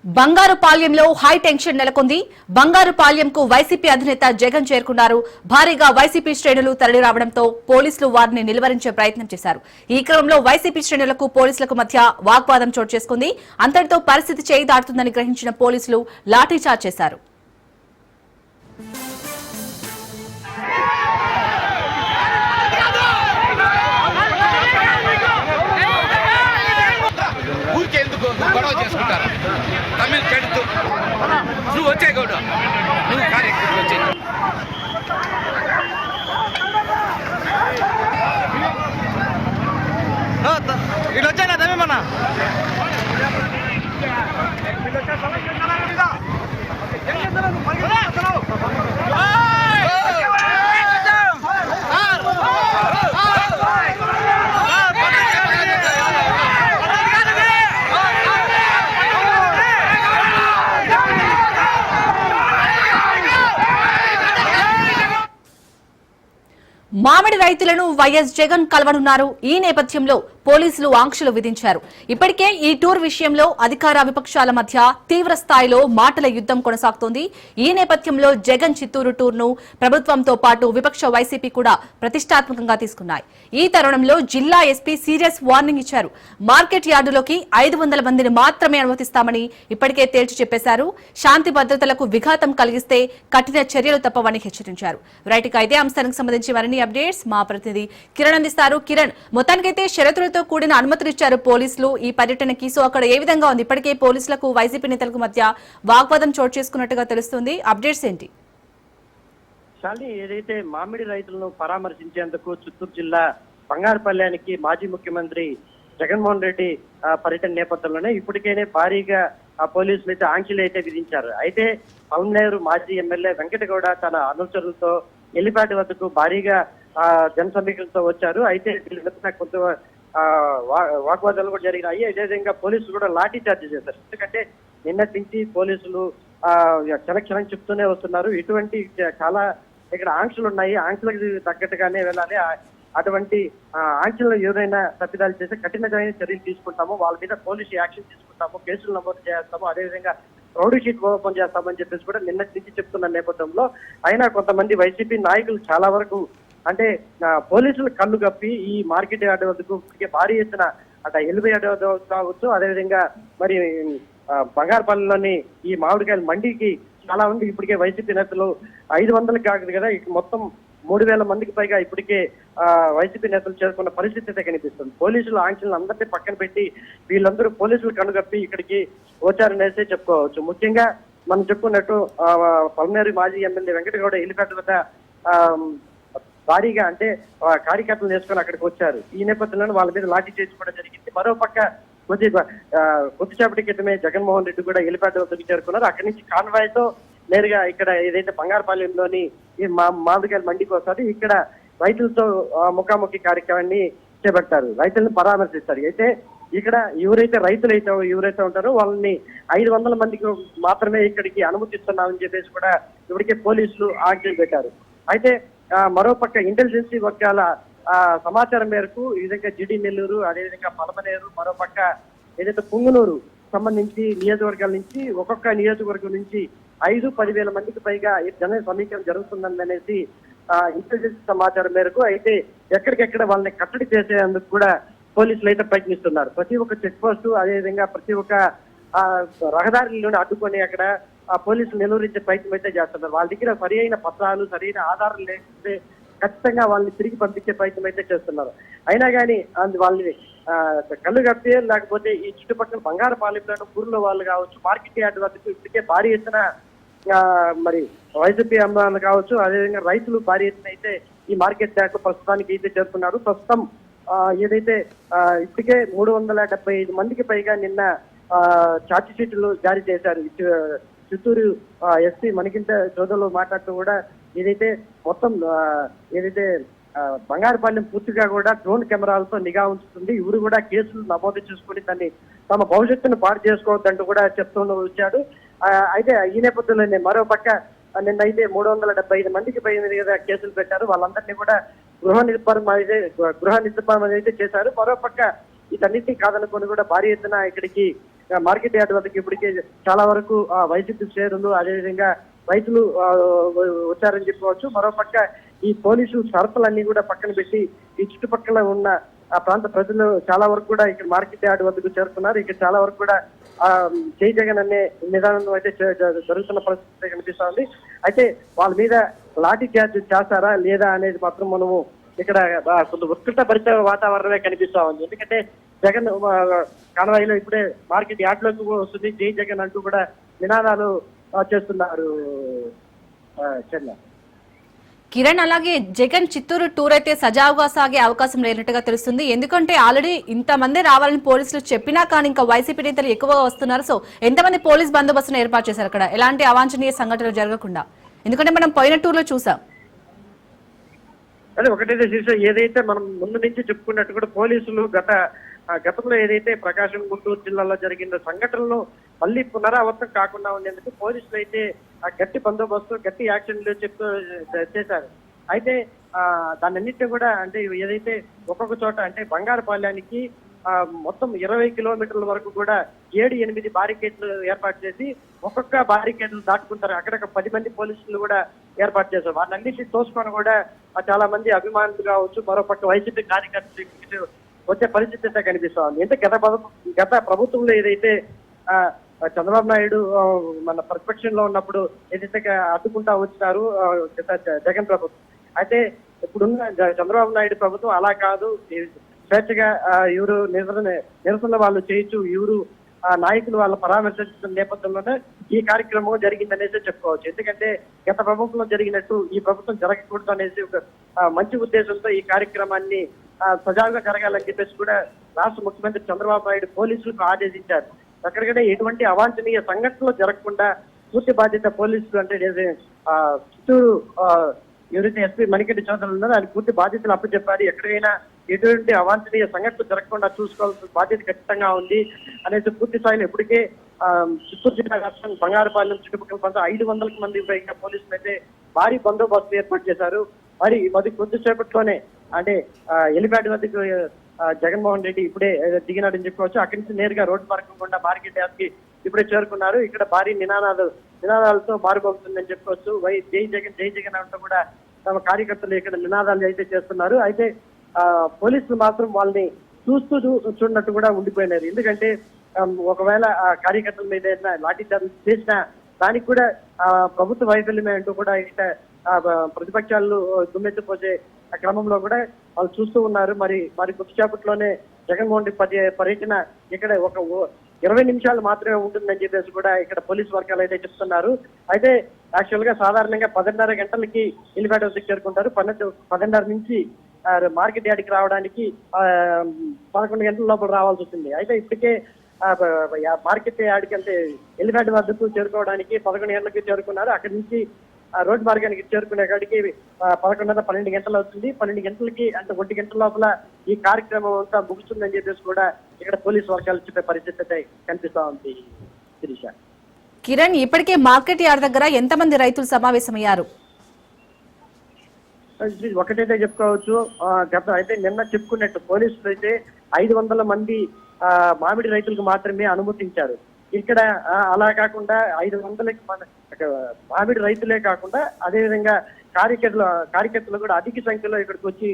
బంగారుపాళ్యంలో high tension నెలకొంది. బంగారుపాళ్యంకు YCP అధినేత జగన్ చేరుకున్నారు. భారీగా వైసీపీ శ్రేణులు తరలిరావడంతో పోలీసులు వారిని నిలువరించే ప్రయత్నం చేశారు. ఈ క్రమంలో వైసీపీ శ్రేణులకు పోలీసులకు మధ్య వాగ్వాదం చోటు చేసుకుంది. అంతటితో పరిస్థితి చేయి దాటుతుందని గ్రహించిన పోలీసులు లాఠీచార్జ్ చేశారు. గొడవ చేసుకుంటారు తమిళ చెడుతూ నువ్వు వచ్చే గౌడ నువ్వు కార్యక్రమం వచ్చే ఇటు వచ్చానా తమిమన్నా మామిడి రైతులను వైఎస్ జగన్ కలవనున్నారు. ఈ నేపథ్యంలో పోలీసులు ఆంక్షలు విధించారు. ఇప్పటికే ఈ టూర్ విషయంలో అధికార విపక్షాల మధ్య తీవ్ర స్థాయిలో మాటల యుద్దం కొనసాగుతోంది. ఈ నేపథ్యంలో జగన్ చిత్తూరు టూర్ను ప్రభుత్వంతో పాటు విపక్ష వైసీపీ కూడా ప్రతిష్టాత్మకంగా తీసుకున్నాయి. ఈ తరుణంలో జిల్లా ఎస్పీ సీరియస్ వార్నింగ్ ఇచ్చారు. మార్కెట్ యార్డులోకి 500 మందిని మాత్రమే అనుమతిస్తామని ఇప్పటికే తేల్చి చెప్పేశారు. శాంతి భద్రతలకు విఘాతం కలిగిస్తే కఠిన చర్యలు తప్పవని హెచ్చరించారు. రైట్గా ఇదే అంశానికి సంబంధించి మరిన్ని అప్డేట్స్ మా ప్రతినిధి కిరణ్ అందిస్తారు. కిరణ్, మొత్తానికైతే షరతులతో కూడిన అనుమతులు ఇచ్చారు పోలీసులు ఈ పర్యటనకి. సో అక్కడ ఏ విధంగా ఉంది? ఇప్పటికే పోలీసులకు వైసీపీ నేతలకు మధ్య వాగ్వాదం చోటు చేసుకున్నట్టుగా తెలుస్తుంది. అప్డేట్స్ ఏంటి? శాలిని, ఏదైతే మామిడి రైతులను పరామర్శించేందుకు చిత్తూరు జిల్లా బంగారుపల్లానికి మాజీ ముఖ్యమంత్రి జగన్మోహన్ రెడ్డి పర్యటన నేపథ్యంలోనే ఇప్పటికైనా భారీగా పోలీసులు అయితే ఆంక్షలు అయితే విధించారు. అయితే పల్మనేరు మాజీ ఎమ్మెల్యే వెంకటగౌడ తన అనుచరులతో ఎల్లిపాటి వద్దకు భారీగా జన సమీకరణతో వచ్చారు. అయితే వీళ్ళ కొంత వాగ్వాదాలు కూడా జరిగినాయి. అదేవిధంగా పోలీసులు కూడా లాఠీ చార్జ్ చేశారు. ఎందుకంటే నిన్నటి నుంచి పోలీసులు క్షణక్షణం చెప్తూనే వస్తున్నారు. ఇటువంటి చాలా ఇక్కడ ఆంక్షలు ఉన్నాయి, ఆంక్షలకు తగ్గట్టుగానే వెళ్ళాలి. అటువంటి ఆంక్షలు ఎవరైనా తప్పిదాలు చేస్తే కఠినమైన చర్యలు తీసుకుంటాము, వాళ్ళ మీద పోలీసు యాక్షన్ తీసుకుంటాము, కేసులు నమోదు చేస్తాము, అదేవిధంగా రౌడీ షీట్ ఓపెన్ చేస్తామని చెప్పేసి కూడా నిన్నటి నుంచి చెప్తున్న నేపథ్యంలో అయినా కొంతమంది వైసీపీ నాయకులు చాలా వరకు అంటే పోలీసులు కళ్ళు కప్పి ఈ మార్కెట్ యార్డ్ వద్దకు భారీ ఎత్తున అటు ఎల్లుబై యార్డ్ కావచ్చు, అదేవిధంగా మరి బంగారుపల్లిలోని ఈ మామిడికాయల మండికి చాలా మంది ఇప్పటికే వైసీపీ నేతలు 500 కాదు కదా, మొత్తం 3000 మందికి పైగా ఇప్పటికే వైసీపీ నేతలు చేరుకున్న పరిస్థితి అయితే కనిపిస్తుంది. పోలీసులు ఆంక్షలను అందరినీ పక్కన పెట్టి వీళ్ళందరూ పోలీసులు కనుగప్పి ఇక్కడికి వచ్చారనేసి చెప్పుకోవచ్చు. ముఖ్యంగా మనం చెప్పుకున్నట్టు పల్మనేరు మాజీ ఎమ్మెల్యే వెంకటగౌడ ఎల్లిపేట వద్ద భారీగా అంటే కార్యకర్తలు చేసుకుని అక్కడికి వచ్చారు. ఈ నేపథ్యంలో వాళ్ళ మీద లాఠీ చేసుకోవడం జరిగింది. మరోపక్క కొద్దిసేపటి క్రితమే జగన్మోహన్ రెడ్డి కూడా ఎల్లిపేట వద్దకు చేరుకున్నారు. అక్కడి నుంచి కాన్వాయ్ తో నేరుగా ఇక్కడ ఏదైతే బంగారుపాలెంలోని ఈ మామిడికాయల మండికి వస్తారు. ఇక్కడ రైతులతో ముఖాముఖి కార్యక్రమాన్ని చేపట్టారు, రైతులను పరామర్శిస్తారు. అయితే ఇక్కడ ఎవరైతే ఉంటారో వాళ్ళని 500 మందికి మాత్రమే ఇక్కడికి అనుమతిస్తున్నామని చెప్పేసి కూడా ఇప్పటికే పోలీసులు ఆంక్షలు పెట్టారు. అయితే మరోపక్క ఇంటెలిజెన్సీ వర్గాల సమాచారం మేరకు ఈ విధంగా జిడి నెల్లూరు, అదేవిధంగా పలమనేరు, మరోపక్క ఏదైతే పుంగనూరు సంబంధించి నియోజకవర్గాల నుంచి ఒక్కొక్క నియోజకవర్గం నుంచి 5-10 మందికి పైగా జన సమీకరణ జరుగుతుందని అనేసి ఇంటెలిజెన్స్ సమాచారం మేరకు అయితే ఎక్కడికెక్కడ వాళ్ళని కట్టడి చేసేందుకు కూడా పోలీసులు అయితే ప్రయత్నిస్తున్నారు. ప్రతి ఒక్క చెక్ పోస్టు, అదేవిధంగా ప్రతి ఒక్క రహదారులను అడ్డుకొని అక్కడ పోలీసులు నిలువరించే ప్రయత్నం అయితే చేస్తున్నారు. వాళ్ళ దగ్గర సరి అయిన పత్రాలు, సరైన ఆధారాలు లేకపోతే ఖచ్చితంగా వాళ్ళని తిరిగి పంపించే ప్రయత్నం అయితే చేస్తున్నారు. అయినా కానీ వాళ్ళని కళ్ళు కప్పి లేకపోతే ఈ చుట్టుపక్కల బంగారుపాలెంలో ఊర్లో వాళ్ళు కావచ్చు, మార్కెట్ యార్డ్ వద్దకు ఇప్పటికే భారీ ఎత్తున మరి వైసీపీ అమ్మాయిలు కావచ్చు, అదేవిధంగా రైతులు భారీ ఎత్తున అయితే ఈ మార్కెట్ యార్డ్ ప్రస్తుతానికి అయితే చేరుకున్నారు. ప్రస్తుతం ఏదైతే ఇప్పటికే 375 మందికి పైగా నిన్న ఛార్జ్ షీట్లు జారీ చేశారు. చిత్తూరు ఎస్పీ మణికంఠ చౌదరిలో మాట్లాడుతూ కూడా ఏదైతే మొత్తం ఏదైతే బంగారుపాలెం పూర్తిగా కూడా డ్రోన్ కెమెరాలతో నిఘా ఉంచుతుంది, ఎవరు కూడా కేసులు నమోదు చేసుకుని దాన్ని తమ భవిష్యత్తును పాడు చేసుకోవద్దంటూ కూడా చెప్తూ వచ్చాడు. అయితే ఈ నేపథ్యంలోనే మరోపక్క నిన్నైతే 375 మందికి పైన కేసులు పెట్టారు. వాళ్ళందరినీ కూడా గృహ నిర్మాణం అయితే చేశారు. మరోపక్క వీటన్నిటినీ కాదనుకొని కూడా భారీ ఎత్తున ఇక్కడికి మార్కెట్ యార్డ్ వద్దకు ఇప్పటికే చాలా వరకు వైసీపీ శ్రేణులు అదేవిధంగా రైతులు వచ్చారని చెప్పుకోవచ్చు. మరోపక్క ఈ పోలీసు షరతులన్నీ కూడా పక్కన పెట్టి ఈ చుట్టుపక్కల ఉన్న ఆ ప్రాంత ప్రజలు చాలా వరకు కూడా ఇక్కడ మార్కెట్ యార్డ్ వద్దకు చేరుకున్నారు. ఇక్కడ చాలా వరకు కూడా జై జగన్ అనే నిదానం అయితే జరుగుతున్న పరిస్థితి కనిపిస్తా ఉంది. అయితే వాళ్ళ మీద లాఠీ చార్జ్ చేస్తారా లేదా అనేది మాత్రం మనము ఇక్కడ కొంత ఉత్కంఠభరిత వాతావరణమే కనిపిస్తా ఉంది. ఎందుకంటే జగన్ కాన్వాయిలో ఇప్పుడే మార్కెట్ యార్డ్ లోకి వస్తుంది జై జగన్ అంటూ కూడా నినాదాలు చేస్తున్నారు. కిరణ్, అలాగే జగన్ చిత్తూరు టూర్ అయితే సజావుగా సాగే అవకాశం లేనట్టుగా తెలుస్తుంది. ఎందుకంటే ఆల్రెడీ ఇంతమంది రావాలని పోలీసులు చెప్పినా కానీ ఇంకా వైసీపీ నేతలు ఎక్కువగా వస్తున్నారు. సో ఎంతమంది పోలీస్ బందోబస్తును ఏర్పాటు చేశారు అక్కడ ఎలాంటి అవాంఛనీయ సంఘటనలు జరగకుండా? ఎందుకంటే మనం పోయిన టూర్ లో చూసాం. అదే ఒకటైతే శీర్ష ఏదైతే మనం ముందు నుంచి చెప్పుకున్నట్టు కూడా పోలీసులు గతంలో ఏదైతే ప్రకాశం గుంటూరు జిల్లాలో జరిగిన సంఘటనలు మళ్ళీ పునరావృతం కాకుండా ఉండేందుకు పోలీసులు అయితే గట్టి బందోబస్తు గట్టి యాక్షన్లు చేశారు. అయితే దాన్నన్నింటినీ కూడా అంటే ఏదైతే ఒక్కొక్క చోట అంటే బంగారుపాలెనికి మొత్తం 20 కిలోమీటర్ల వరకు కూడా 7-8 బారికేడ్లు ఏర్పాటు చేసి ఒక్కొక్క బారికేడ్లు దాటుకుంటారు. అక్కడ 10 మంది పోలీసులు కూడా ఏర్పాటు చేశారు. వాటన్నిటిని తోసుకొని కూడా చాలా మంది అభిమానులు కావచ్చు, మరోపక్క వైసీపీ కార్యకర్తలు వచ్చే పరిస్థితి అయితే కనిపిస్తా ఉంది. అంటే గత ప్రభుత్వంలో ఏదైతే చంద్రబాబు నాయుడు మన ప్రతిపక్షంలో ఉన్నప్పుడు ఏదైతే అడ్డుకుంటా వచ్చినారు జగన్ ప్రభుత్వం, అయితే ఇప్పుడున్న చంద్రబాబు నాయుడు ప్రభుత్వం అలా కాదు, స్వేచ్ఛగా ఎవరు నిరసన వాళ్ళు చేయొచ్చు, ఎవరు నాయకులు వాళ్ళ పరామర్శించిన నేపథ్యంలోనే ఈ కార్యక్రమం జరిగిందనేసి చెప్పుకోవచ్చు. ఎందుకంటే గత ప్రభుత్వంలో జరిగినట్టు ఈ ప్రభుత్వం జరగకూడదు అనేసి ఒక మంచి ఉద్దేశంతో ఈ కార్యక్రమాన్ని సజావుగా జరగాలని చెప్పేసి కూడా రాష్ట్ర ముఖ్యమంత్రి చంద్రబాబు నాయుడు పోలీసులకు ఆదేశించారు. ఎక్కడికైనా ఎటువంటి అవాంఛనీయ సంఘటనలు జరగకుండా పూర్తి బాధ్యత పోలీసులు అంటే చిత్తూరు ఎవరైతే ఎస్పీ మణికంఠ చౌదరి ఉన్నారో ఆయన పూర్తి బాధ్యతలు అప్పచెప్పారు. ఎక్కడైనా ఎటువంటి అవాంఛనీయ సంఘటనలు జరగకుండా చూసుకోవాల్సిన బాధ్యత ఖచ్చితంగా ఉంది అనేసి పూర్తి స్థాయిలో ఇప్పటికే చిత్తూరు జిల్లా వ్యాప్తంగా బంగారుపాలెం చుట్టుపక్కల ప్రాంతం 500 మంది పైగా పోలీసులు అయితే భారీ బందోబస్తు ఏర్పాటు చేశారు. మరి కొద్దిసేపట్లోనే అంటే ఎలిప్యాడ్ వద్దకు జగన్మోహన్ రెడ్డి ఇప్పుడే దిగినాడని చెప్పుకోవచ్చు. అక్కడి నుంచి నేరుగా రోడ్డు మార్గం గుండా మార్కెట్ యార్డ్కి ఇప్పుడే చేరుకున్నారు. ఇక్కడ భారీ నినాదాలతో మారుమోగుతుందని చెప్పుకోవచ్చు. జై జగన్ అంటూ కూడా తమ కార్యకర్తలు ఇక్కడ నినాదాలు అయితే చేస్తున్నారు. అయితే పోలీసులు మాత్రం వాళ్ళని చూస్తూ చూడనట్టు కూడా ఉండిపోయినారు. ఎందుకంటే ఒకవేళ ఆ కార్యకర్తల మీద ఏదైనా లాఠీచార్జ్ చేసినా దానికి కూడా ప్రభుత్వ వైఫల్యమే అంటూ కూడా ఇక్కడ ప్రతిపక్షాలు దుమ్మెత్తిపోసే క్రమంలో కూడా వాళ్ళు చూస్తూ ఉన్నారు. మరి కొద్దిసేపట్లోనే జగన్మోహన్ రెడ్డి పర్యటన ఇక్కడ ఒక 20 నిమిషాలు మాత్రమే ఉంటుందని చెప్పేసి కూడా ఇక్కడ పోలీసు వర్గాలు అయితే చెప్తున్నారు. అయితే యాక్చువల్ గా సాధారణంగా 10:30 గంటలకి ఎలివేటర్ వద్దకు చేరుకుంటారు. 10:30 నుంచి మార్కెట్ యార్డ్కి రావడానికి 11 గంటల లోపల రావాల్సి వస్తుంది. అయితే ఇప్పటికే మార్కెట్ యార్డ్కి అంటే ఎలివేట్ వద్దకు చేరుకోవడానికి 11 గంటలకి చేరుకున్నారు. అక్కడి నుంచి రోడ్డు మార్గానికి చేరుకునే కాడికి 11:30-12 గంటలు అవుతుంది. 12 గంటలకి అంటే 1 గంటల లోపల ఈ కార్యక్రమం అంతా ముగుస్తుందని చెప్పేసి కూడా ఇక్కడ పోలీసు వర్గాలు చెప్పే పరిస్థితి అయితే కనిపిస్తా ఉంది. శిరీష, కిరణ్, ఇప్పటికే మార్కెట్ యార్డ్ దగ్గర ఎంతమంది రైతులు సమావేశమయ్యారు? ఒకటైతే చెప్పుకోవచ్చు, అయితే నిన్న చెప్పుకున్నట్టు పోలీసులు అయితే 500 మంది మామిడి రైతులకు మాత్రమే అనుమతించారు. ఇక్కడ అలా కాకుండా 500కి మామిడి రైతులే కాకుండా అదేవిధంగా కార్యకర్తలు కూడా అధిక సంఖ్యలో ఇక్కడికి వచ్చి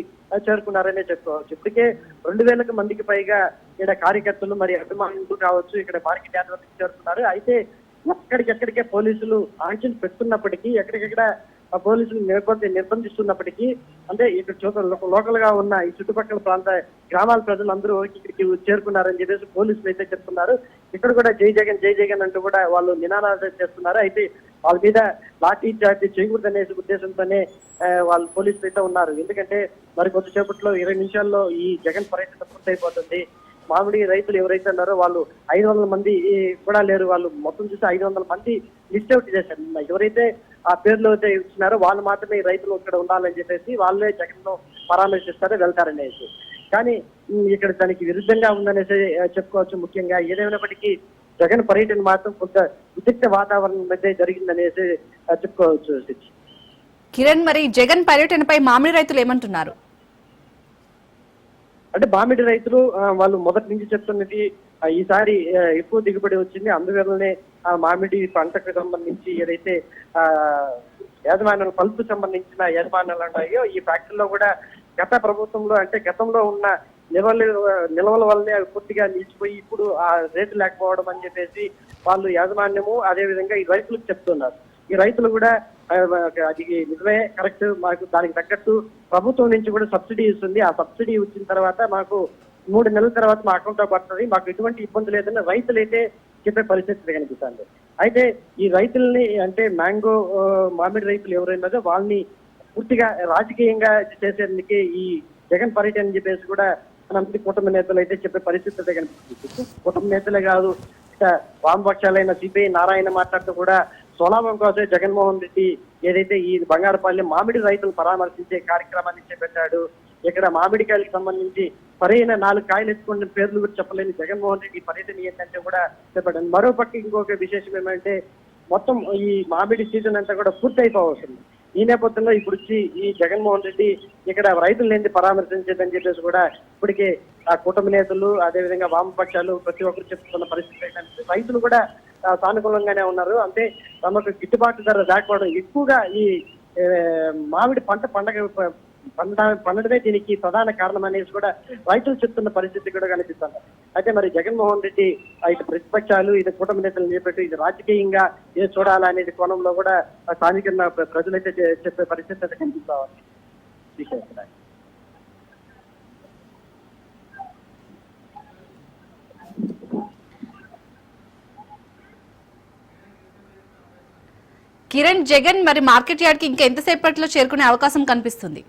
చేరుకున్నారనే చెప్పుకోవచ్చు. ఇప్పటికే 2000 మందికి పైగా ఇక్కడ కార్యకర్తలు మరి అభిమానులు కావచ్చు ఇక్కడ మార్కెట్ యార్డ్ వద్దకు చేరుకున్నారు. అయితే ఎక్కడికెక్కడికే పోలీసులు ఆంక్షలు పెడుతున్నప్పటికీ ఎక్కడికెక్కడ పోలీసులు నిర్బంధిస్తున్నప్పటికీ అంటే ఇక్కడ లోకల్ గా ఉన్న ఈ చుట్టుపక్కల ప్రాంత గ్రామాల ప్రజలందరూ ఇక్కడికి చేరుకున్నారని చెప్పేసి పోలీసులు అయితే చెప్తున్నారు. ఇక్కడ కూడా జై జగన్ అంటూ కూడా వాళ్ళు నినాదాలు చేస్తున్నారు. అయితే వాళ్ళ మీద లాఠీ చార్జ్ చేయకూడదనే ఉద్దేశంతోనే వాళ్ళు పోలీసులు అయితే ఉన్నారు. ఎందుకంటే మరి కొద్దిసేపట్లో 20 నిమిషాల్లో ఈ జగన్ పర్యటన పూర్తయిపోతుంది. మామిడి రైతులు ఎవరైతే ఉన్నారో వాళ్ళు 500 మంది కూడా లేరు. వాళ్ళు మొత్తం చూసి 500 మంది లిస్ట్ అవుట్ చేశారు. ఎవరైతే ఆ పేర్లు అయితే ఇచ్చినారో వాళ్ళు మాత్రమే రైతులు ఇక్కడ ఉండాలని చెప్పేసి వాళ్ళే జగన్ ను పరామర్శిస్తారో వెళ్తారనేసి. కానీ ఇక్కడ దానికి విరుద్ధంగా ఉందనేసి చెప్పుకోవచ్చు. ముఖ్యంగా ఏదేమైనప్పటికీ జగన్ పర్యటన మాత్రం కొంత ఉద్రిక్త వాతావరణం మధ్య జరిగిందనేసి చెప్పుకోవచ్చు. కిరణ్, మరి జగన్ పర్యటనపై మామిడి రైతులు ఏమంటున్నారు? అంటే మామిడి రైతులు వాళ్ళు మొదటి నుంచి చెప్తున్నది ఈసారి ఎక్కువ దిగుబడి వచ్చింది. అందువల్లనే ఆ మామిడి పంటకు సంబంధించి ఏదైతే యాజమాన్యాలు పల్పు సంబంధించిన యాజమాన్యాలు ఉన్నాయో ఈ ఫ్యాక్టరీలో కూడా గత ప్రభుత్వంలో అంటే గతంలో ఉన్న నిల్వల వల్లనే పూర్తిగా నిలిచిపోయి ఇప్పుడు ఆ రేటు లేకపోవడం అని చెప్పేసి వాళ్ళు యాజమాన్యము అదే విధంగా ఈ రైతులకు చెప్తున్నారు. ఈ రైతులు కూడా అది నిజమే, కరెక్ట్, మాకు దానికి తగ్గట్టు ప్రభుత్వం నుంచి కూడా సబ్సిడీ ఇస్తుంది. ఆ సబ్సిడీ వచ్చిన తర్వాత మాకు 3 నెలల తర్వాత మా అకౌంట్ లో పడుతుంది, మాకు ఎటువంటి ఇబ్బంది లేదని రైతులైతే చెప్పే పరిస్థితి కనిపిస్తుంది. అయితే ఈ రైతుల్ని అంటే మామిడి రైతులు ఎవరైనా వాళ్ళని పూర్తిగా రాజకీయంగా చేసేందుకే ఈ జగన్ పర్యటన అని చెప్పేసి కూడా మన కుటుంబ నేతలు అయితే చెప్పే పరిస్థితి అయితే కనిపిస్తుంది. కుటుంబ నేతలే కాదు, ఇక వామపక్షాలైన సిపిఐ నారాయణ మాట్లాడుతూ కూడా సోలాభం కోసమే జగన్మోహన్ రెడ్డి ఏదైతే ఈ బంగారపల్లి మామిడి రైతులు పరామర్శించే కార్యక్రమాన్ని చేపట్టాడు. ఇక్కడ మామిడికాయలకు సంబంధించి సరైన 4 కాయలు ఎత్తుకున్న పేర్లు కూడా చెప్పలేని జగన్మోహన్ రెడ్డి పర్యటన ఏంటంటే కూడా చెప్పాడు. మరోపక్క ఇంకొక విశేషం ఏమంటే మొత్తం ఈ మామిడి సీజన్ అంతా కూడా పూర్తి అయిపోవస్తుంది. ఈ నేపథ్యంలో ఇప్పుడు వచ్చి ఈ జగన్మోహన్ రెడ్డి ఇక్కడ రైతులు పరామర్శించేదని చెప్పేసి కూడా ఇప్పటికే ఆ కుటుంబ నేతలు అదేవిధంగా వామపక్షాలు ప్రతి ఒక్కరు చెప్తున్న పరిస్థితి ఏంటంటే రైతులు కూడా సానుకూలంగానే ఉన్నారు. అంటే తమకు గిట్టుబాటు ధర లేకపోవడం, ఎక్కువగా ఈ మామిడి పండడమే దీనికి ప్రధాన కారణం అనేసి కూడా రైతులు చెప్తున్న పరిస్థితి కూడా కనిపిస్తుంది. అయితే మరి జగన్మోహన్ రెడ్డి ఇటు ప్రతిపక్షాలు ఇది కుటుంబ నేతలు చేపట్టి ఇది రాజకీయంగా ఏ చూడాలనేది కోణంలో కూడా స్థానిక ప్రజలైతే చెప్పే పరిస్థితి అయితే కనిపిస్తామని. కిరణ్, జగన్ మరి మార్కెట్ యార్డ్ కి ఇంకా ఎంతసేపట్లో చేరుకునే అవకాశం కనిపిస్తుంది?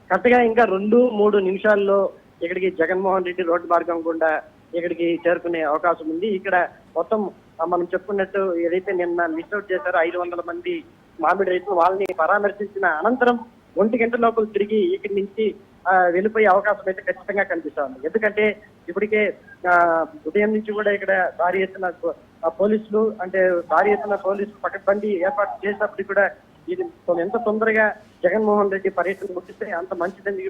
కరెక్ట్గా ఇంకా 2-3 నిమిషాల్లో ఇక్కడికి జగన్మోహన్ రెడ్డి రోడ్డు మార్గం గుండా ఇక్కడికి చేరుకునే అవకాశం ఉంది. ఇక్కడ మొత్తం మనం చెప్పుకున్నట్టు ఏదైతే నిన్న లిస్ట్ అవుట్ చేశారో 500 మంది మామిడి రైతులు వాళ్ళని పరామర్శించిన అనంతరం 1 గంట లోపల తిరిగి ఇక్కడి నుంచి వెళ్ళిపోయే అవకాశం అయితే ఖచ్చితంగా కనిపిస్తా ఉంది. ఎందుకంటే ఇప్పటికే ఉదయం నుంచి కూడా ఇక్కడ భారీ ఎత్తున పోలీసులు పకడ్బందీ ఏర్పాటు చేసినప్పటికీ కూడా ఇది ఎంత తొందరగా జగన్మోహన్ రెడ్డి పర్యటన ముగిస్తే అంత మంచిదని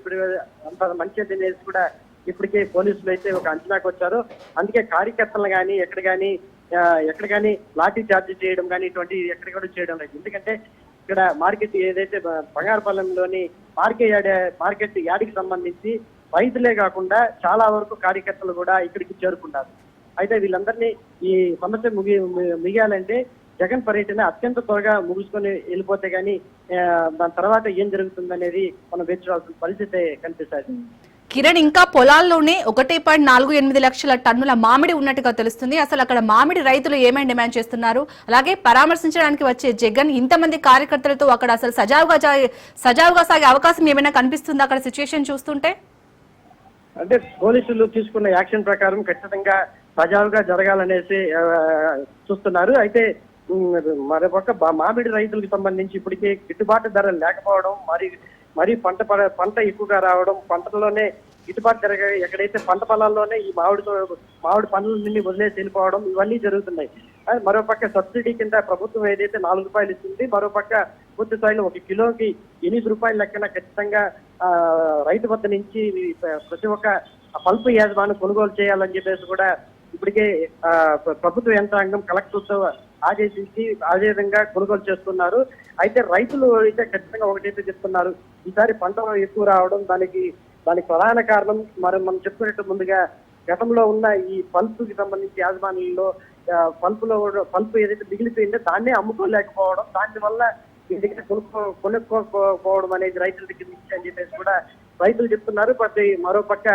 అంత మంచిది అనేసి కూడా ఇప్పటికే పోలీసులు అయితే ఒక అంచనాకు వచ్చారు. అందుకే కార్యకర్తలు కానీ ఎక్కడ కానీ లాఠీ చార్జ్ చేయడం కానీ ఇటువంటి ఎక్కడ కూడా చేయడం లేదు. ఎందుకంటే ఇక్కడ మార్కెట్ ఏదైతే బంగారపాలెంలోని మార్కెట్ యార్డ్కి సంబంధించి రైతులే కాకుండా చాలా వరకు కార్యకర్తలు కూడా ఇక్కడికి చేరుకున్నారు. అయితే వీళ్ళందరినీ ఈ సమస్య ముగియాలంటే జగన్ పర్యటన అత్యంత త్వరగా ముగుసుకొని వెళ్ళిపోతే గానీ దాని తర్వాత ఏం జరుగుతుందనేది మనం వేచి చూడాల్సిన పరిస్థితి కనిపిస్తుంది. కిరణ్, ఇంకా పొలాల్లోనే 1.48 లక్షల టన్నుల మామిడి ఉన్నట్టుగా తెలుస్తుంది. అసలు అక్కడ మామిడి రైతులు ఏమైనా డిమాండ్ చేస్తున్నారు? అలాగే పరామర్శించడానికి వచ్చే జగన్ ఇంతమంది కార్యకర్తలతో అక్కడ అసలు సజావుగా సాగే అవకాశం ఏమైనా కనిపిస్తుందా అక్కడ సిచ్యుయేషన్ చూస్తుంటే? అంటే పోలీసులు తీసుకున్న యాక్షన్ ప్రకారం ఖచ్చితంగా సజావుగా జరగాలనేసి చూస్తున్నారు. అయితే మరొక మామిడి రైతులకు సంబంధించి ఇప్పటికే గిట్టుబాటు ధర లేకపోవడం, మరి పంట ఎక్కువగా రావడం, పంటల్లోనే గిట్టుబాటు ధర ఎక్కడైతే పంట పొలాల్లోనే ఈ మామిడి పండ్లన్నీ వదిలేసి వెళ్ళిపోవడం ఇవన్నీ జరుగుతున్నాయి. మరోపక్క సబ్సిడీ కింద ప్రభుత్వం ఏదైతే 4 రూపాయలు ఇస్తుంది, మరోపక్క పూర్తి స్థాయిలో 1 కిలోకి 8 రూపాయల లెక్కన ఖచ్చితంగా రైతు వద్ద నుంచి ప్రతి ఒక్క పల్పు యాజమాన్యం కొనుగోలు చేయాలని చెప్పేసి కూడా ఇప్పటికే ప్రభుత్వ యంత్రాంగం కలెక్టర్తో ఆదేశించి అదే విధంగా కొనుగోలు చేస్తున్నారు. అయితే రైతులు అయితే ఖచ్చితంగా ఒకటైతే చెప్తున్నారు, ఈసారి పంట ఎక్కువ రావడం దానికి ప్రధాన కారణం మనం చెప్పుకున్నట్టు ముందుగా గతంలో ఉన్న ఈ పల్పుకి సంబంధించి యాజమాన్యంలో పల్పు ఏదైతే మిగిలిపోయిందో దాన్నే అమ్ముకోలేకపోవడం, దానివల్ల ఈ దగ్గర కొనుక్కోకపోవడం అనేది రైతుల దగ్గర నుంచి అని చెప్పేసి కూడా రైతులు చెప్తున్నారు. మరోపక్క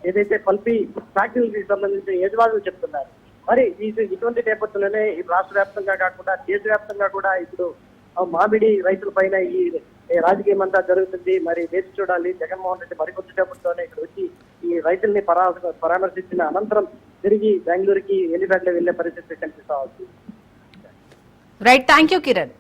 ఏదైతే పల్పి ఫ్యాక్టరీకి సంబంధించిన యజమానులు చెప్తున్నారు. మరి ఇటువంటి నేపథ్యంలోనే ఈ రాష్ట్ర వ్యాప్తంగా కాకుండా దేశవ్యాప్తంగా కూడా ఇప్పుడు మామిడి రైతుల పైన ఈ రాజకీయం అంతా జరుగుతుంది. మరి వేచి చూడాలి. జగన్మోహన్ రెడ్డి మరికొద్దిసేపటితోనే ఇక్కడ వచ్చి ఈ రైతుల్ని పరామర్శించిన అనంతరం తిరిగి బెంగళూరుకి ఎలిఫెంట్లో వెళ్లే పరిస్థితి కనిపిస్తా ఉంది. Right, thank you Kiran.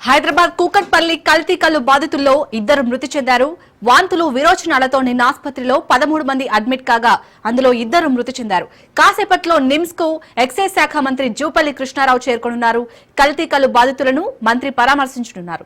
Hyderabad Kukatpally కల్తీ కల్లు బాధితుల్లో 2 మృతి చెందారు. వాంతులు విరోచనాలతో నిన్న ఆసుపత్రిలో 13 మంది అడ్మిట్ కాగా అందులో 2 మృతి చెందారు. కాసేపట్లో నిమ్స్ కు ఎక్సైజ్ శాఖ మంత్రి జూపల్లి కృష్ణారావు చేరుకోనున్నారు. కల్తీ కల్లు బాధితులను మంత్రి పరామర్శించనున్నారు.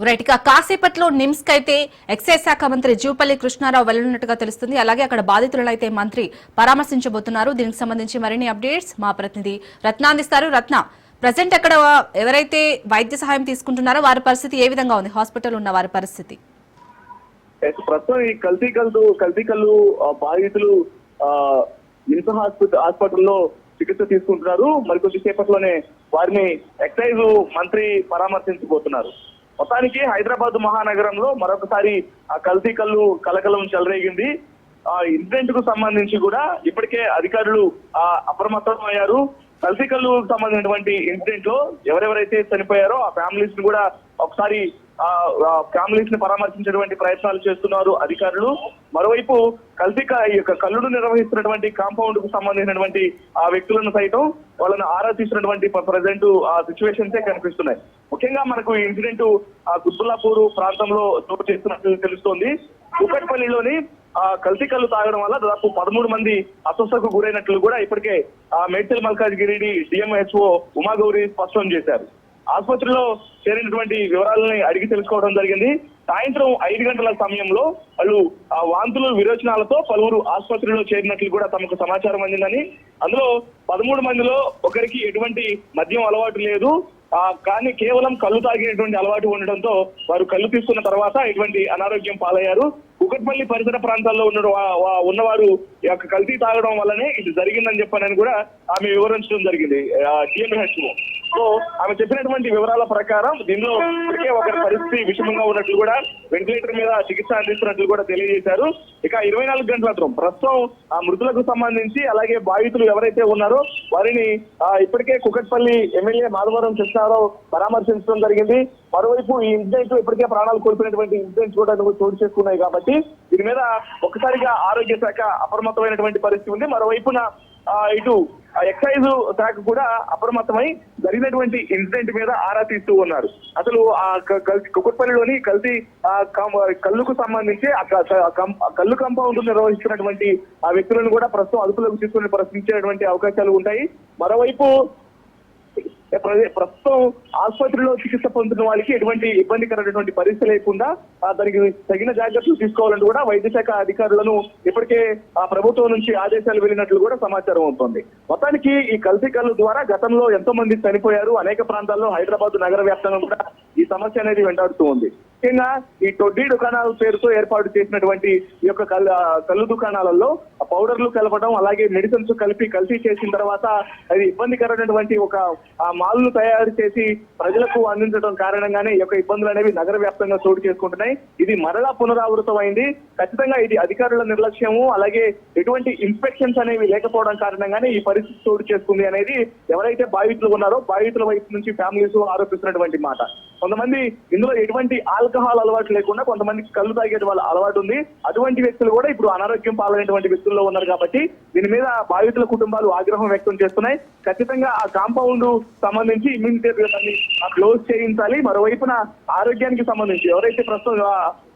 రైట్, ఇక కాసేపట్లో నిమ్స్ కైతే ఎక్సైజ్ శాఖ మంత్రి జూపల్లి కృష్ణారావు వెళ్లనున్నట్టుగా తెలుస్తుంది. అలాగే అక్కడ బాధితులను అయితే మంత్రి పరామర్శించబోతున్నారు. దీనికి సంబంధించి మరిన్ని అప్డేట్స్ మా ప్రతినిధి రత్న అందిస్తారు. రత్న, ప్రజెంట్ అక్కడ ఎవరైతే వైద్య సహాయం తీసుకుంటున్నారో వారి పరిస్థితి ఏ విధంగా ఉంది? హాస్పిటల్ ఉన్న వారి పరిస్థితి ప్రస్తుతం ఈ కల్తీ కల్లు బాధితులు నిమ్స్ హాస్పిటల్లో చికిత్స తీసుకుంటున్నారు. మరికొద్ది సేపట్లోనే వారిని ఎక్సైజ్ మంత్రి పరామర్శించబోతున్నారు. మొత్తానికి హైదరాబాద్ మహానగరంలో మరొకసారి ఆ కల్తీ కల్లు కలకలం చెలరేగింది. ఆ ఇన్సిడెంట్ కు సంబంధించి కూడా ఇప్పటికే అధికారులు అప్రమత్తం అయ్యారు. కల్తీ కల్లు సంబంధించినటువంటి ఇన్సిడెంట్ లో ఎవరెవరైతే చనిపోయారో ఆ ఫ్యామిలీస్ ని కూడా ఒకసారి ఫ్యామిలీస్ ని పరామర్శించేటువంటి ప్రయత్నాలు చేస్తున్నారు అధికారులు. మరోవైపు కల్లును నిర్వహిస్తున్నటువంటి కాంపౌండ్ కు సంబంధించినటువంటి ఆ వ్యక్తులను సైతం వాళ్ళని ఆరా తీసినటువంటి ప్రజెంట్ ఆ సిచ్యువేషన్సే కనిపిస్తున్నాయి. ముఖ్యంగా మనకు ఈ ఇన్సిడెంట్ కుత్బుల్లాపూర్ ప్రాంతంలో చోటు చేస్తున్నట్లు తెలుస్తోంది. కూకట్పల్లిలోని కల్తీ కల్లు తాగడం వల్ల దాదాపు 13 మంది అస్వస్థకు గురైనట్లు కూడా ఇప్పటికే మేడ్చల్ మల్కాజ్గిరి డిఎంహెచ్ఓ ఉమాగౌరి స్పష్టం చేశారు. ఆసుపత్రిలో చేరినటువంటి వివరాలని అడిగి తెలుసుకోవడం జరిగింది. సాయంత్రం 5 గంటల సమయంలో వాళ్ళు వాంతులు విరోచనాలతో పలువురు ఆసుపత్రిలో చేరినట్లు కూడా తమకు సమాచారం అందిందని, అందులో 13 మందిలో ఒకరికి ఎటువంటి మద్యం అలవాటు లేదు, కానీ కేవలం కళ్ళు తాగినటువంటి అలవాటు ఉండడంతో వారు కళ్ళు తీసుకున్న తర్వాత ఇటువంటి అనారోగ్యం పాలయ్యారు. కూకట్పల్లి పరిసర ప్రాంతాల్లో ఉన్నవారు ఈ యొక్క కల్తీ తాగడం వల్లనే ఇది జరిగిందని చెప్పానని కూడా ఆమె వివరించడం జరిగింది డిఎంహెచ్ఓ. సో ఆమె చెప్పినటువంటి వివరాల ప్రకారం దీనిలో ఇప్పటికే ఒకరి పరిస్థితి విషమంగా ఉన్నట్లు కూడా వెంటిలేటర్ మీద చికిత్స అందిస్తున్నట్లు కూడా తెలియజేశారు. ఇక 24 గంటల క్రితం ప్రస్తుతం ఆ మృతులకు సంబంధించి అలాగే బాధితులు ఎవరైతే ఉన్నారో వారిని ఇప్పటికే కూకట్పల్లి ఎమ్మెల్యే మాధవరం కృష్ణారావు పరామర్శించడం జరిగింది. మరోవైపు ఈ ఇన్సిడెంట్ ఇప్పటికే ప్రాణాలు కోల్పోయినటువంటి ఇన్సిడెంట్స్ కూడా చోటు చేసుకున్నాయి కాబట్టి దీని మీద ఒక్కసారిగా ఆరోగ్య శాఖ అప్రమత్తమైనటువంటి పరిస్థితి ఉంది. మరోవైపున ఇటు ఎక్సైజ్ శాఖ కూడా అప్రమత్తమై జరిగినటువంటి ఇన్సిడెంట్ మీద ఆరా తీస్తూ ఉన్నారు. అసలు ఆ కుకట్పల్లిలోని కల్లుకు సంబంధించి కల్లు కాంపౌండ్ నిర్వహిస్తున్నటువంటి ఆ వ్యక్తులను కూడా ప్రస్తుతం అదుపులోకి తీసుకుని ప్రశ్నించేటువంటి అవకాశాలు ఉంటాయి. మరోవైపు ప్రస్తుతం ఆసుపత్రిలో చికిత్స పొందుతున్న వాళ్ళకి ఎటువంటి ఇబ్బందికరమైనటువంటి పరిస్థితి లేకుండా దానికి తగిన జాగ్రత్తలు తీసుకోవాలని కూడా వైద్య శాఖ అధికారులను ఇప్పటికే ప్రభుత్వం నుంచి ఆదేశాలు వెళ్ళినట్లు కూడా సమాచారం అవుతోంది. మొత్తానికి ఈ కల్తీ కల్లు ద్వారా గతంలో ఎంతో మంది చనిపోయారు. అనేక ప్రాంతాల్లో హైదరాబాద్ నగర వ్యాప్తంగా కూడా ఈ సమస్య అనేది వెంటాడుతూ ఉంది. ముఖ్యంగా ఈ టొడ్డీ దుకాణాల పేరుతో ఏర్పాటు చేసినటువంటి ఈ యొక్క కల్లు దుకాణాలలో పౌడర్లు కలపడం అలాగే మెడిసిన్స్ కలిపి కల్తీ చేసిన తర్వాత అది ఇబ్బందికరమైనటువంటి ఒక మాల్ను తయారు చేసి ప్రజలకు అందించడం కారణంగానే ఈ యొక్క ఇబ్బందులు అనేవి నగర వ్యాప్తంగా చోటు చేసుకుంటున్నాయి. ఇది మరలా పునరావృతం అయింది. ఖచ్చితంగా ఇది అధికారుల నిర్లక్ష్యము అలాగే ఎటువంటి ఇన్స్పెక్షన్స్ అనేవి లేకపోవడం కారణంగానే ఈ పరిస్థితి చోటు చేసుకుంది అనేది ఎవరైతే బాధితులు ఉన్నారో బాధితుల వైపు నుంచి ఫ్యామిలీస్ ఆరోపిస్తున్నటువంటి మాట. కొంతమంది ఇందులో ఎటువంటి ఆల్కహాల్ అలవాటు లేకుండా కొంతమందికి కళ్ళు తాగే వాళ్ళ అలవాటు ఉంది. అటువంటి వ్యక్తులు కూడా ఇప్పుడు అనారోగ్యం పాలైనటువంటి వ్యక్తుల్లో ఉన్నారు కాబట్టి దీని మీద బాధితుల కుటుంబాలు ఆగ్రహం వ్యక్తం చేస్తున్నాయి. ఖచ్చితంగా ఆ కాంపౌండ్ సంబంధించి ఇమ్యూనిటీ క్లోజ్ చేయించాలి. మరోవైపున ఆరోగ్యానికి సంబంధించి ఎవరైతే ప్రస్తుతం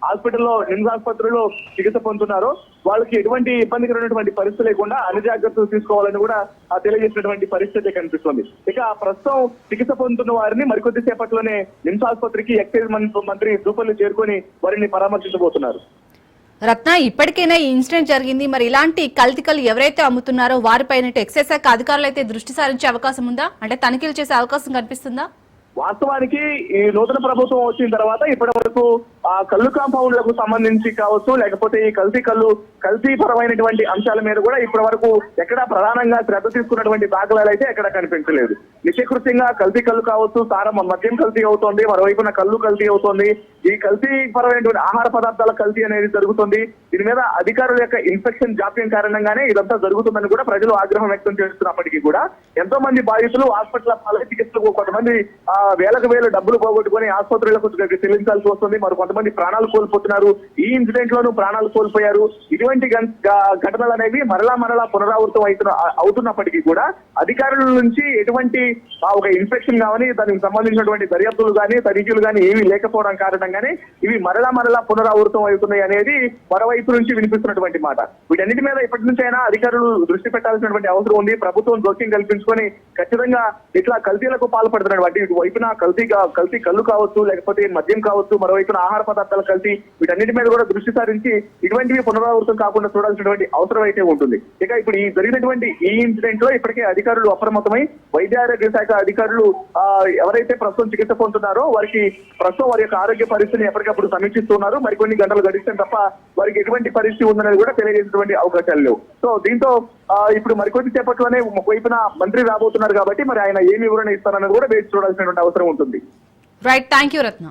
హాస్పిటల్లో నిమ్స్ ఆసుపత్రిలో చికిత్స పొందుతున్నారో వాళ్ళకి ఎటువంటి ఇబ్బందికరమైనటువంటి పరిస్థితి లేకుండా అన్ని జాగ్రత్తలు తీసుకోవాలని కూడా తెలియజేసినటువంటి పరిస్థితి కనిపిస్తుంది. ఇక ప్రస్తుతం చికిత్స పొందుతున్న వారిని మరికొద్ది సేపట్లోనే నిమ్స్ ఆసుపత్రికి ఎక్సైజ్ మంత్రి జూపల్లి చేరుకొని వారిని పరామర్శించబోతున్నారు. రత్న, ఇప్పటికైనా ఈ ఇన్సిడెంట్ జరిగింది, మరి ఇలాంటి కల్తీకలు ఎవరైతే అమ్ముతున్నారో వారిపైన ఎక్సైజ్ శాఖ అధికారులు అయితే దృష్టి సారించే అవకాశం ఉందా? అంటే తనిఖీలు చేసే అవకాశం కనిపిస్తుందా? వాస్తవానికి ఈ నూతన ప్రభుత్వం వచ్చిన తర్వాత ఇప్పటి వరకు ఆ కళ్ళు కాంపౌండ్లకు సంబంధించి కావచ్చు, లేకపోతే ఈ కల్తీ పరమైనటువంటి అంశాల మీద కూడా ఇప్పటి వరకు ఎక్కడా ప్రధానంగా శ్రద్ధ తీసుకున్నటువంటి దాఖలాలు అయితే ఎక్కడ కనిపించలేదు. నిత్యకృత్యంగా కల్తీ కళ్ళు కావచ్చు, మద్యం కల్తీ అవుతోంది, మరోవైపున కళ్ళు కల్తీ అవుతోంది. ఈ కల్తీ పరమైనటువంటి ఆహార పదార్థాల కల్తీ అనేది జరుగుతుంది. దీని మీద అధికారుల యొక్క ఇన్స్పెక్షన్ జాప్యం కారణంగానే ఇదంతా జరుగుతుందని కూడా ప్రజలు ఆగ్రహం వ్యక్తం చేస్తున్నప్పటికీ కూడా ఎంతో మంది బాధితులు హాస్పిటల్ పాలై చికిత్సలకు, కొంతమంది వేలకు వేలు డబ్బులు పోగొట్టుకుని ఆసుపత్రులకు చెల్లించాల్సి వస్తుంది, మరి కొంతమంది ప్రాణాలు కోల్పోతున్నారు. ఈ ఇన్సిడెంట్ లోనూ ప్రాణాలు కోల్పోయారు. ఇటువంటి ఘటనలు అనేవి మరలా పునరావృతం అవుతున్నప్పటికీ కూడా అధికారుల నుంచి ఎటువంటి ఒక ఇన్స్పెక్షన్ కానీ దానికి సంబంధించినటువంటి దర్యాప్తులు కానీ తనిఖీలు కానీ ఏమీ లేకపోవడం కారణంగానే ఇవి మరలా పునరావృతం అవుతున్నాయి అనేది మరోవైపు నుంచి వినిపిస్తున్నటువంటి మాట. వీటన్నిటి మీద ఇప్పటి నుంచి అయినా అధికారులు దృష్టి పెట్టాల్సినటువంటి అవసరం ఉంది. ప్రభుత్వం జోక్యం కల్పించుకొని ఖచ్చితంగా ఇట్లా కల్తీలకు పాల్పడుతున్నటువంటి వైపున కల్తీ కళ్ళు కావచ్చు, లేకపోతే మద్యం కావచ్చు, మరోవైపున ఆహార పదార్థాల కల్తీ, వీటన్నిటి మీద కూడా దృష్టి సారించి ఇటువంటివి పునరావృతం కాకుండా చూడాల్సినటువంటి అవసరం అయితే ఉంటుంది. ఇక ఇప్పుడు ఈ జరిగినటువంటి ఈ ఇన్సిడెంట్ లో ఇప్పటికే అధికారులు అప్రమత్తమై వైద్య ఆరోగ్య శాఖ అధికారులు ఎవరైతే ప్రస్తుతం చికిత్స పొందుతున్నారో వారికి ప్రస్తుతం వారి యొక్క ఆరోగ్య పరిస్థితిని ఎప్పటికప్పుడు సమీక్షిస్తున్నారు. మరికొన్ని గంటలు గడిస్తే తప్ప వారికి ఎటువంటి పరిస్థితి ఉందనేది కూడా తెలియజేసేటువంటి అవకాశాలు లేవు. సో దీంతో ఇప్పుడు మరికొద్ది సేపట్లోనే వైపున మంత్రి రాబోతున్నారు కాబట్టి మరి ఆయన ఏమి వివరణ ఇస్తారన్నది కూడా వేచి చూడాల్సినటువంటి అవసరం ఉంటుంది. Right, thank you Ratna.